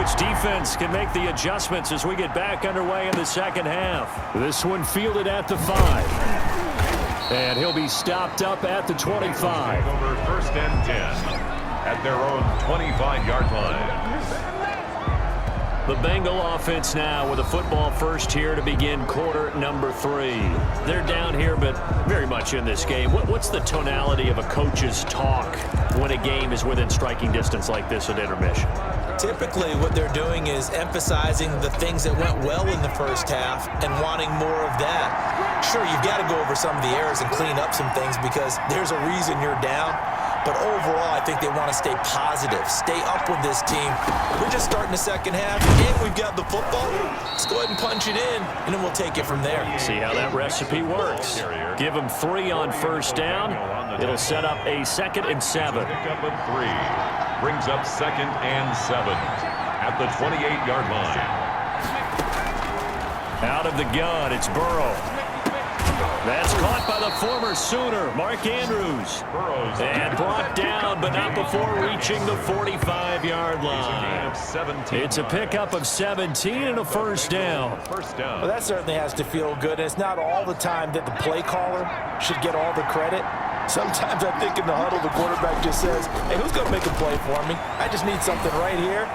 which defense can make the adjustments as we get back underway in the second half. This one fielded at the 5. And he'll be stopped up at the 25. Over 1st and 10 at their own 25-yard line. The Bengal offense now with a football first here to begin quarter number 3. They're down here, but very much in this game. What's the tonality of a coach's talk when a game is within striking distance like this at intermission? Typically, what they're doing is emphasizing the things that went well in the first half and wanting more of that. Sure, you've got to go over some of the errors and clean up some things because there's a reason you're down. But overall, I think they want to stay positive, stay up with this team. We're just starting the second half, and we've got the football. Let's go ahead and punch it in, and then we'll take it from there. See how that recipe works. Give them 3 on first down. It'll set up a 2nd and 7. Pick up a 3. Brings up 2nd and 7 at the 28-yard line. Out of the gun, it's Burrow. That's caught by the former Sooner, Mark Andrews. And brought down, but not before reaching the 45-yard line. It's a pickup of 17 and a first down. Well, that certainly has to feel good. And it's not all the time that the play caller should get all the credit. Sometimes I think in the huddle, the quarterback just says, hey, who's going to make a play for me? I just need something right here.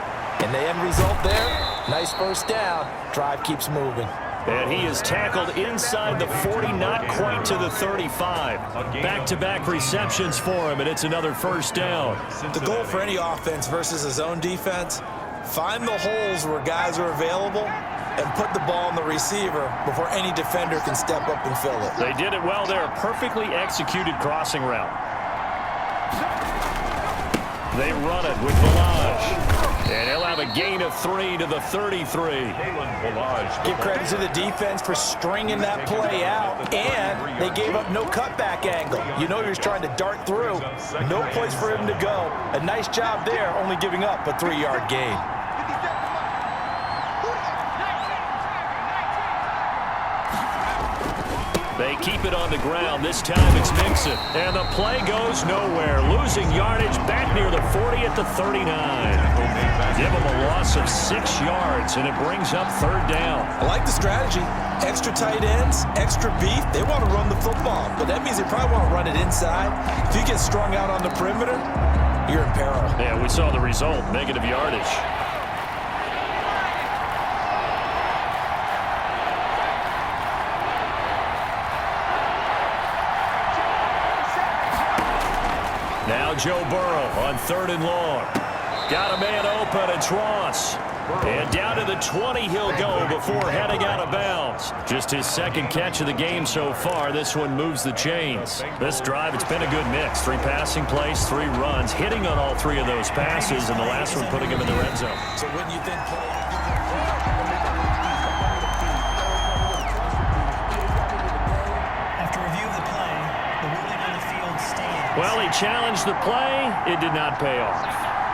And the end result there, nice first down. Drive keeps moving. And he is tackled inside the 40, not quite to the 35. Back-to-back receptions for him, and it's another first down. The goal for any offense versus a zone defense, find the holes where guys are available and put the ball on the receiver before any defender can step up and fill it. They did it well there. A perfectly executed crossing route. They run it with Balaj. And he'll have a gain of 3 to the 33. Give credit to the defense for stringing that play out, and they gave up no cutback angle. You know you're trying to dart through. No place for him to go. A nice job there, only giving up a 3-yard gain. They keep it on the ground. This time it's Mixon. And the play goes nowhere. Losing yardage back near the 40 at the 39. Give them a loss of 6 yards, and it brings up 3rd down. I like the strategy. Extra tight ends, extra beef. They want to run the football, but that means they probably want to run it inside. If you get strung out on the perimeter, you're in peril. Yeah, we saw the result, negative yardage. Now Joe Burrow on 3rd and long. Got a man open, it's Ross. And down to the 20 he'll go before heading out of bounds. Just his 2nd catch of the game so far. This one moves the chains. This drive, it's been a good mix. 3 passing plays, 3 runs, hitting on all 3 of those passes, and the last one putting him in the red zone. So when you think Well, he challenged the play. It did not pay off.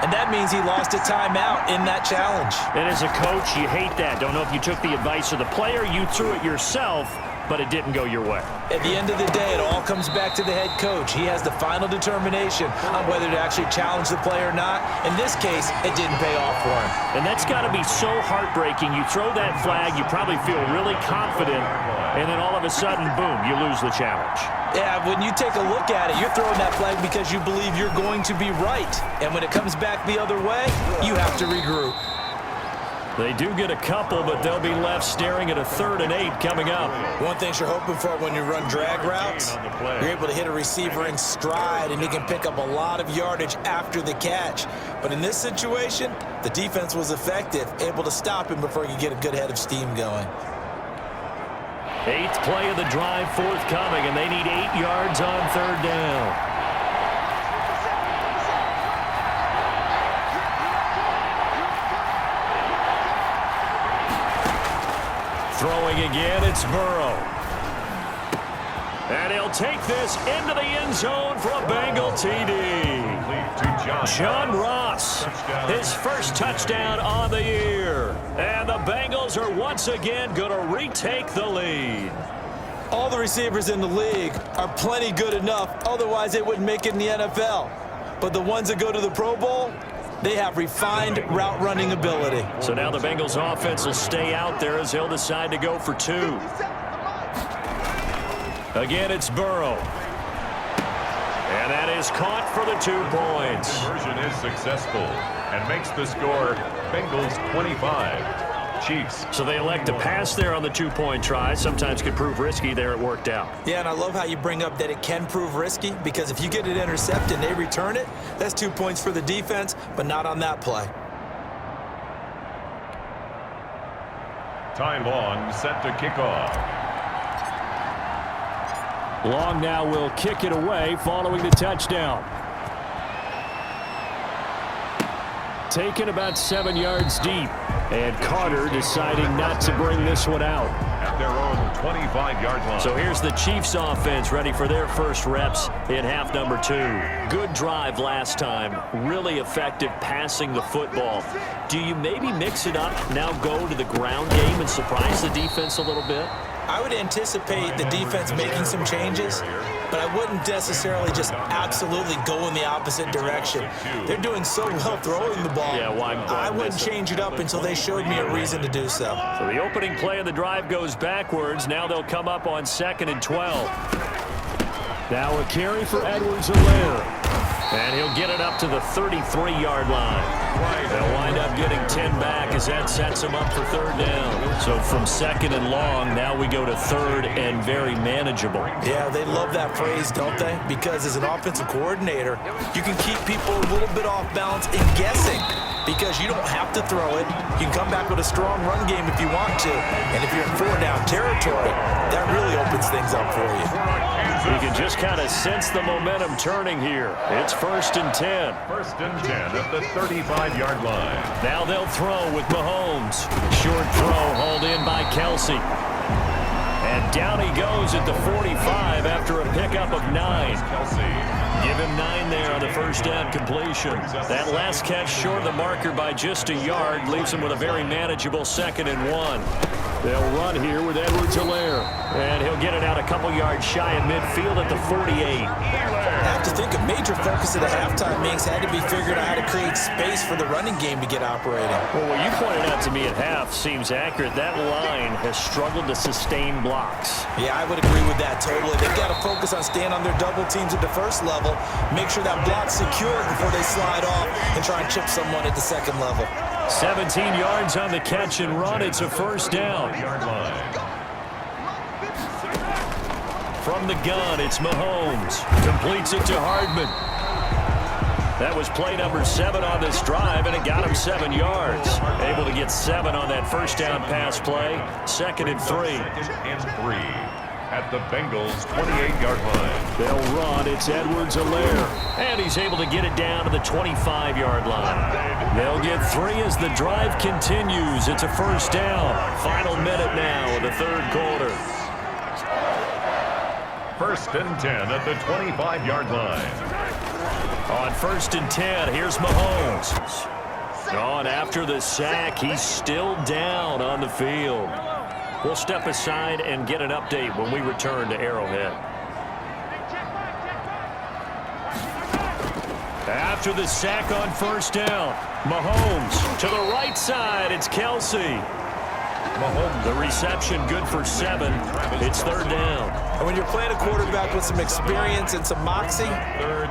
And that means he lost a timeout in that challenge. And as a coach, you hate that. Don't know if you took the advice of the player, you threw it yourself, but it didn't go your way. At the end of the day, it all comes back to the head coach. He has the final determination on whether to actually challenge the play or not. In this case, it didn't pay off for him. And that's got to be so heartbreaking. You throw that flag, you probably feel really confident, and then all of a sudden, boom, you lose the challenge. Yeah, when you take a look at it, you're throwing that flag because you believe you're going to be right. And when it comes back the other way, you have to regroup. They do get a couple, but they'll be left staring at a 3rd and 8 coming up. One thing you're hoping for when you run drag routes, you're able to hit a receiver in stride, and he can pick up a lot of yardage after the catch. But in this situation, the defense was effective, able to stop him before he could get a good head of steam going. 8th play of the drive forthcoming, and they need 8 yards on 3rd down. Throwing again, it's Burrow. And he'll take this into the end zone for a Bengal TD. John Ross, his first touchdown on the year. And the Bengals are once again going to retake the lead. All the receivers in the league are plenty good enough, otherwise they wouldn't make it in the NFL. But the ones that go to the Pro Bowl, They have refined route running ability. So now the Bengals offense will stay out there as they'll decide to go for 2. Again, it's Burrow. And that is caught for the 2 points. Conversion is successful and makes the score Bengals 25, Chiefs. So they elect to pass there on the 2-point try. Sometimes could prove risky. There it worked out. Yeah, and I love how you bring up that it can prove risky, because if you get it intercepted and they return it, that's 2 points for the defense, but not on that play. Ty Long set to kick off. Long now will kick it away following the touchdown. Taken about 7 yards deep. And Carter deciding not to bring this one out. At their own 25-yard line. So here's the Chiefs offense ready for their first reps in half number 2. Good drive last time. Really effective passing the football. Do you maybe mix it up, now go to the ground game and surprise the defense a little bit? I would anticipate the defense making some changes, but I wouldn't necessarily just absolutely go in the opposite direction. They're doing so well throwing the ball. Yeah, why I wouldn't change it up until they showed me a reason to do so. So the opening play of the drive goes backwards. Now they'll come up on 2nd and 12. Now a carry for Edwards-Helaire. And he'll get it up to the 33-yard line. They'll wind up getting 10 back as that sets him up for 3rd down. So from 2nd and long, now we go to 3rd and very manageable. Yeah, they love that phrase, don't they? Because as an offensive coordinator, you can keep people a little bit off balance and guessing, because you don't have to throw it. You can come back with a strong run game if you want to. And if you're in 4-down territory, that really opens things up for you. You can just kind of sense the momentum turning here. It's 1st and 10. 1st and 10 at the 35-yard line. Now they'll throw with Mahomes. Short throw hauled in by Kelsey. And down he goes at the 45 after a pickup of 9. Kelsey. Give him 9 there on the 1st down completion. That last catch short of the marker by just a yard leaves him with a very manageable 2nd and 1. They'll run here with Edwards-Helaire. And he'll get it out a couple yards shy of midfield at the 48. I have to think a major focus of the halftime meetings had to be figuring out how to create space for the running game to get operating. Well, what you pointed out to me at half seems accurate. That line has struggled to sustain blocks. Yeah, I would agree with that totally. They've got to focus on staying on their double teams at the 1st level, make sure that block's secure before they slide off and try and chip someone at the 2nd level. 17 yards on the catch and run. It's a 1st down. From the gun, it's Mahomes. Completes it to Hardman. That was play number 7 on this drive, and it got him 7 yards. Able to get 7 on that 1st down pass play. 2nd and 3. 2nd and 3 at the Bengals' 28-yard line. They'll run. It's Edwards-Helaire. And he's able to get it down to the 25-yard line. They'll get 3 as the drive continues. It's a 1st down. Final minute now of the 3rd quarter. 1st and 10 at the 25-yard line. On 1st and 10, here's Mahomes. On after the sack, he's still down on the field. We'll step aside and get an update when we return to Arrowhead. After the sack on 1st down, Mahomes to the right side. It's Kelsey. Mahomes, the reception good for 7. It's 3rd down. And when you're playing a quarterback with some experience and some moxie,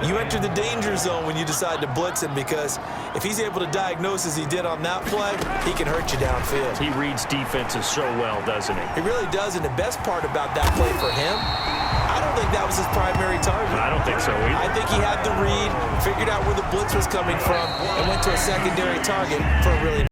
you enter the danger zone when you decide to blitz him, because if he's able to diagnose as he did on that play, he can hurt you downfield. He reads defenses so well, doesn't he? He really does, and the best part about that play for him, I don't think that was his primary target. I don't think so either. I think he had the read, figured out where the blitz was coming from, and went to a secondary target for a really